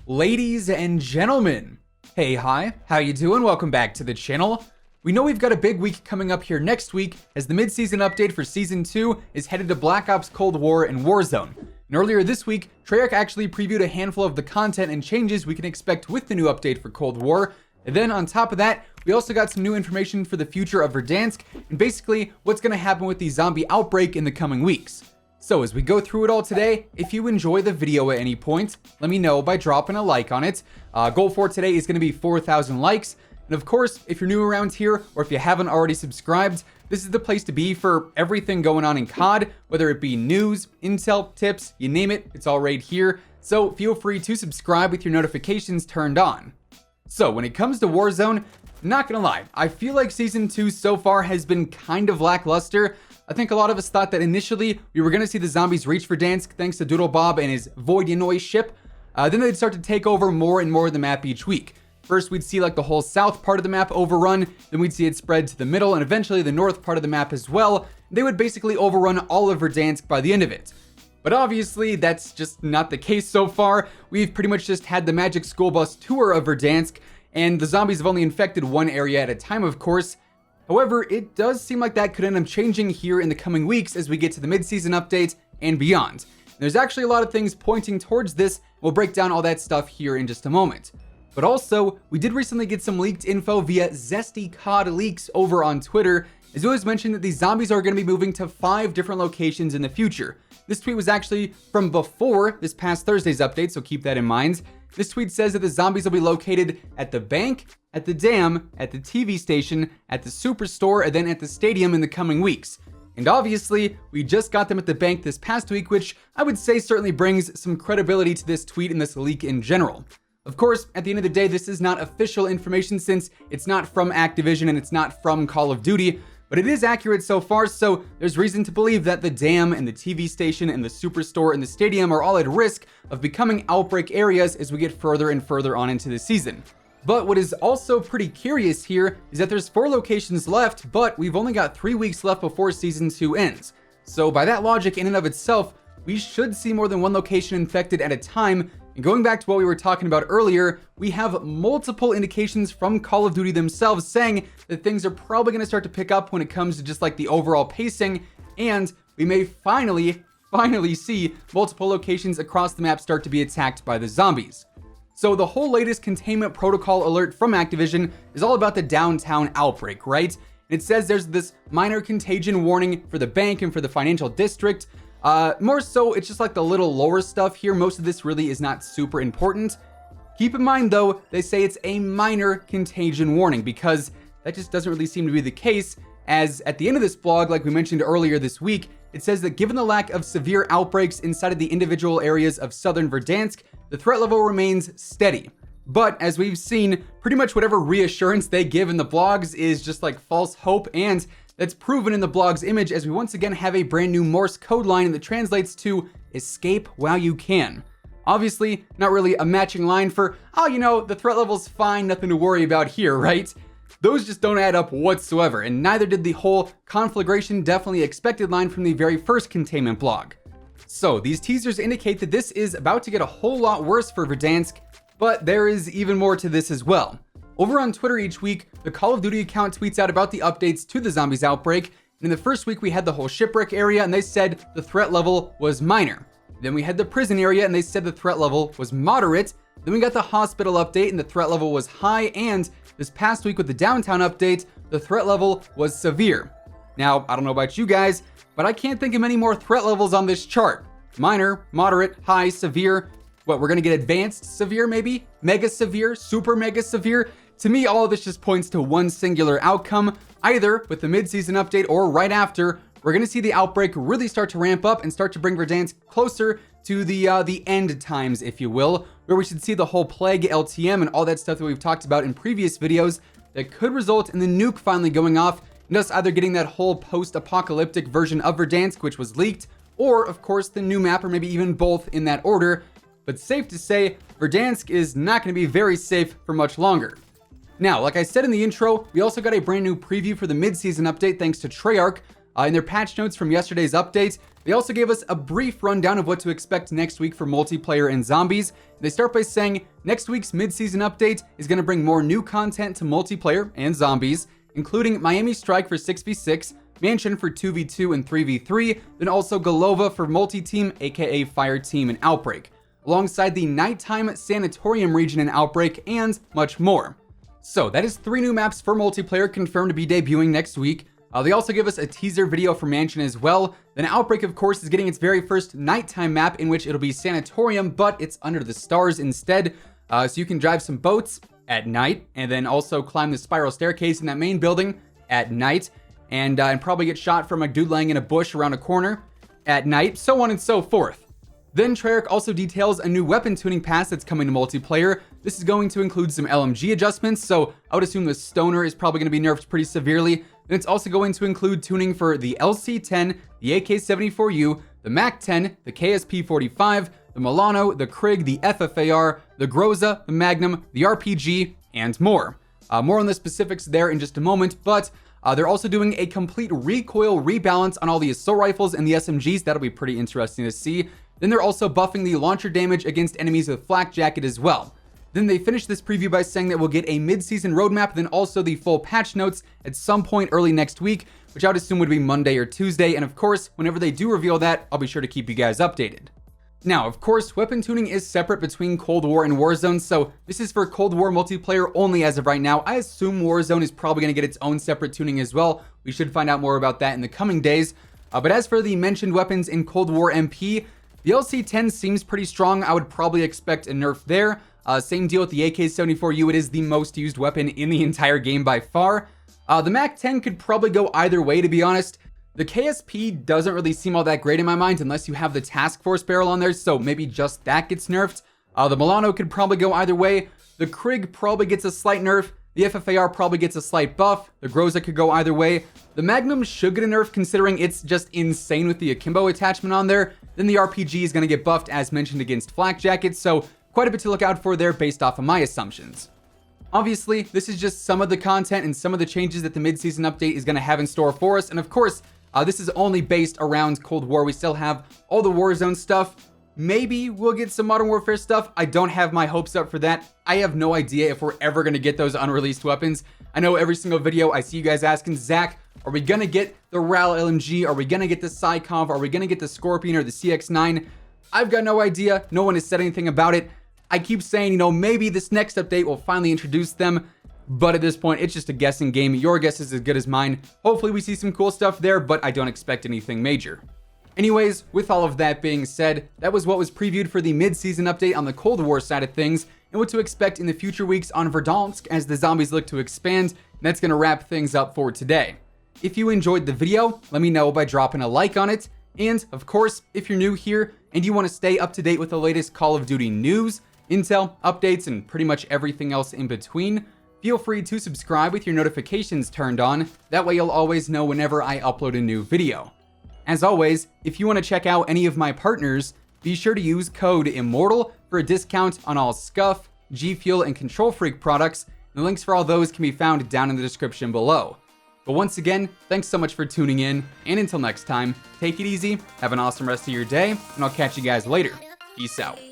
Ladies and gentlemen, hey, hi, how you doing? Welcome back to the channel. We know we've got a big week coming up here next week as the mid-season update for Season 2 is headed to Black Ops Cold War and Warzone. And earlier this week, Treyarch actually previewed a handful of the content and changes we can expect with the new update for Cold War. And then on top of that, we also got some new information for the future of Verdansk and basically what's going to happen with the zombie outbreak in the coming weeks. So as we go through it all today, if you enjoy the video at any point, let me know by dropping a like on it. Goal for today is going to be 4,000 likes. And of course, if you're new around here or if you haven't already subscribed, this is the place to be for everything going on in COD, whether it be news, intel, tips, you name it, it's all right here. So feel free to subscribe with your notifications turned on. So when it comes to Warzone, not gonna lie, I feel like Season 2 so far has been kind of lackluster. I think a lot of us thought that initially we were going to see the zombies reach Verdansk thanks to Doodle Bob and his Voidinoy ship. Then they'd start to take over more and more of the map each week. First, we'd see like the whole south part of the map overrun, then we'd see it spread to the middle and eventually the north part of the map as well. They would basically overrun all of Verdansk by the end of it. But obviously, that's just not the case so far. We've pretty much just had the Magic School Bus tour of Verdansk, and the zombies have only infected one area at a time, of course. However, it does seem like that could end up changing here in the coming weeks as we get to the mid-season update and beyond. There's actually a lot of things pointing towards this. We'll break down all that stuff here in just a moment. But also, we did recently get some leaked info via Zesty COD Leaks over on Twitter, as it was mentioned that these zombies are going to be moving to 5 different locations in the future. This tweet was actually from before this past Thursday's update, so keep that in mind. This tweet says that the zombies will be located at the bank, at the dam, at the TV station, at the superstore, and then at the stadium in the coming weeks. And obviously, we just got them at the bank this past week, which I would say certainly brings some credibility to this tweet and this leak in general. Of course, at the end of the day, this is not official information since it's not from Activision and it's not from Call of Duty, but it is accurate so far, so there's reason to believe that the dam and the TV station and the superstore and the stadium are all at risk of becoming outbreak areas as we get further and further on into the season. But what is also pretty curious here is that there's 4 locations left, but we've only got 3 weeks left before Season 2 ends. So by that logic in and of itself, we should see more than one location infected at a time. And going back to what we were talking about earlier, we have multiple indications from Call of Duty themselves saying that things are probably going to start to pick up when it comes to just like the overall pacing, and we may finally see multiple locations across the map start to be attacked by the zombies. So the whole latest Containment Protocol alert from Activision is all about the downtown outbreak, right? And it says there's this minor contagion warning for the bank and for the financial district. More so, it's just like the little lower stuff here. Most of this really is not super important. Keep in mind though, they say it's a minor contagion warning because that just doesn't really seem to be the case, as at the end of this blog, like we mentioned earlier this week, it says that given the lack of severe outbreaks inside of the individual areas of southern Verdansk, the threat level remains steady. But as we've seen, pretty much whatever reassurance they give in the blogs is just like false hope, and that's proven in the blog's image as we once again have a brand new Morse code line that translates to escape while you can. Obviously, not really a matching line for, oh, you know, the threat level's fine, nothing to worry about here, right? Those just don't add up whatsoever, and neither did the whole conflagration definitely expected line from the very first containment blog. So these teasers indicate that this is about to get a whole lot worse for Verdansk, but there is even more to this as well. Over on Twitter each week, the Call of Duty account tweets out about the updates to the zombies outbreak. And in the first week, we had the whole shipwreck area, and they said the threat level was minor. Then we had the prison area, and they said the threat level was moderate. Then we got the hospital update, and the threat level was high. And this past week with the downtown update, the threat level was severe. Now, I don't know about you guys, but I can't think of many more threat levels on this chart. Minor, moderate, high, severe. What, we're gonna get advanced severe maybe? Mega severe? Super mega severe? To me, all of this just points to one singular outcome. Either with the mid-season update or right after, we're gonna see the outbreak really start to ramp up and start to bring Verdansk closer to the end times, if you will, where we should see the whole plague LTM and all that stuff that we've talked about in previous videos that could result in the nuke finally going off and us either getting that whole post-apocalyptic version of Verdansk, which was leaked, or of course the new map, or maybe even both in that order. But safe to say, Verdansk is not going to be very safe for much longer. Now, like I said in the intro, we also got a brand new preview for the mid-season update thanks to Treyarch. In their patch notes from yesterday's update, they also gave us a brief rundown of what to expect next week for multiplayer and zombies. They start by saying, next week's mid-season update is going to bring more new content to multiplayer and zombies, including Miami Strike for 6v6, Mansion for 2v2 and 3v3, then also Golova for multi-team, aka Fire Team and Outbreak, alongside the nighttime Sanatorium region and Outbreak, and much more. So that is 3 new maps for multiplayer confirmed to be debuting next week. They also give us a teaser video for Mansion as well. Then Outbreak, of course, is getting its very first nighttime map, in which it'll be Sanatorium, but it's under the stars instead. So you can drive some boats at night, and then also climb the spiral staircase in that main building at night, and probably get shot from a dude laying in a bush around a corner at night, so on and so forth. Then Treyarch also details a new weapon tuning pass that's coming to multiplayer. This is going to include some LMG adjustments, so I would assume the Stoner is probably going to be nerfed pretty severely. And it's also going to include tuning for the LC-10, the AK-74U, the MAC-10, the KSP-45, the Milano, the Krig, the FFAR, the Groza, the Magnum, the RPG, and more. More on the specifics there in just a moment, but they're also doing a complete recoil rebalance on all the assault rifles and the SMGs. That'll be pretty interesting to see. Then they're also buffing the launcher damage against enemies with Flak Jacket as well. Then they finish this preview by saying that we'll get a mid-season roadmap, then also the full patch notes at some point early next week, which I would assume would be Monday or Tuesday. And of course, whenever they do reveal that, I'll be sure to keep you guys updated. Now, of course, weapon tuning is separate between Cold War and Warzone, so this is for Cold War multiplayer only as of right now. I assume Warzone is probably going to get its own separate tuning as well. We should find out more about that in the coming days. But as for the mentioned weapons in Cold War MP, the LC-10 seems pretty strong. I would probably expect a nerf there. Same deal with the AK-74U. It is the most used weapon in the entire game by far. The MAC-10 could probably go either way, to be honest. The KSP doesn't really seem all that great in my mind unless you have the Task Force barrel on there, so maybe just that gets nerfed. The Milano could probably go either way. The Krig probably gets a slight nerf. The FFAR probably gets a slight buff. The Groza could go either way. The Magnum should get a nerf considering it's just insane with the Akimbo attachment on there. Then the RPG is going to get buffed as mentioned against Flak Jacket, so quite a bit to look out for there based off of my assumptions. Obviously, this is just some of the content and some of the changes that the mid-season update is going to have in store for us, and of course, this is only based around Cold War. We still have all the Warzone stuff. Maybe we'll get some Modern Warfare stuff. I don't have my hopes up for that. I have no idea if we're ever going to get those unreleased weapons. I know every single video I see you guys asking, Zach, are we going to get the RAL LMG? Are we going to get the Psycomp? Are we going to get the Scorpion or the CX-9? I've got no idea. No one has said anything about it. I keep saying, maybe this next update will finally introduce them. But at this point, it's just a guessing game. Your guess is as good as mine. Hopefully we see some cool stuff there, but I don't expect anything major. Anyways, with all of that being said, that was what was previewed for the mid-season update on the Cold War side of things, and what to expect in the future weeks on Verdansk as the zombies look to expand. And that's going to wrap things up for today. If you enjoyed the video, let me know by dropping a like on it. And, of course, if you're new here and you want to stay up to date with the latest Call of Duty news, intel, updates, and pretty much everything else in between, feel free to subscribe with your notifications turned on. That way you'll always know whenever I upload a new video. As always, if you want to check out any of my partners, be sure to use code IMMORTAL for a discount on all Scuff, G Fuel, and Control Freak products. The links for all those can be found down in the description below. But once again, thanks so much for tuning in, and until next time, take it easy, have an awesome rest of your day, and I'll catch you guys later. Peace out.